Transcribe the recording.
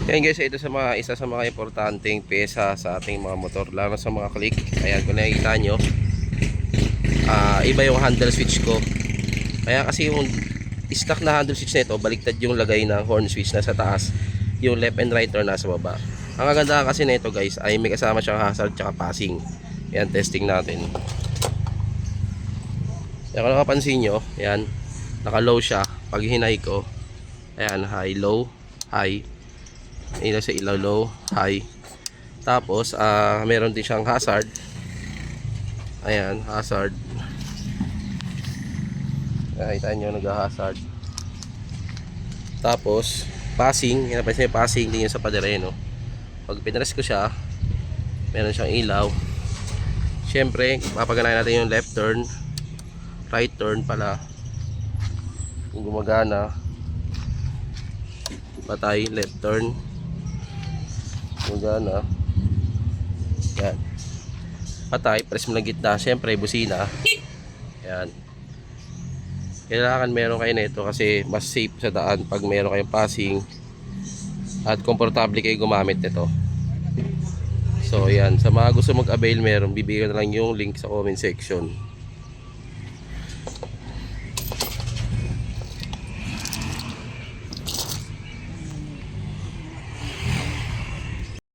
Yan guys, ito sa mga isa sa mga importanteng pyesa sa ating mga motor, lalo sa mga click. Ayan, kung nakikita nyo, iba yung handle switch ko. Kaya kasi yung stock na handle switch na ito, baliktad yung lagay ng horn switch na sa taas, yung left and right turn nasa baba. Ang kagandahan kasi na ito guys, ay may kasama siyang hazard tsaka passing. Yan, testing natin. Yan, kung nakapansin nyo, yan, naka low siya. Pag hinay ko, ayan, high, low, high. Ilaw sa ilaw, low, high. Tapos meron din siyang hazard. Ayan, hazard. Nakita nyo, nag-hazard. Tapos passing, yan, napansin yung passing din yung sa padere, no? Pag pinress ko siya, meron siyang ilaw. Siyempre, papaganahin natin yung left turn, right turn pala. Kung gumagana, patay, left turn, gumagana, yan, patay, press mo ng gitna, syempre busina. Yan, kailangan meron kayo nito kasi mas safe sa daan pag meron kayong passing at komportable kayo gumamit nito. So yan, sa mga gusto mag-avail, meron, bibigyan na lang yung link sa comment section.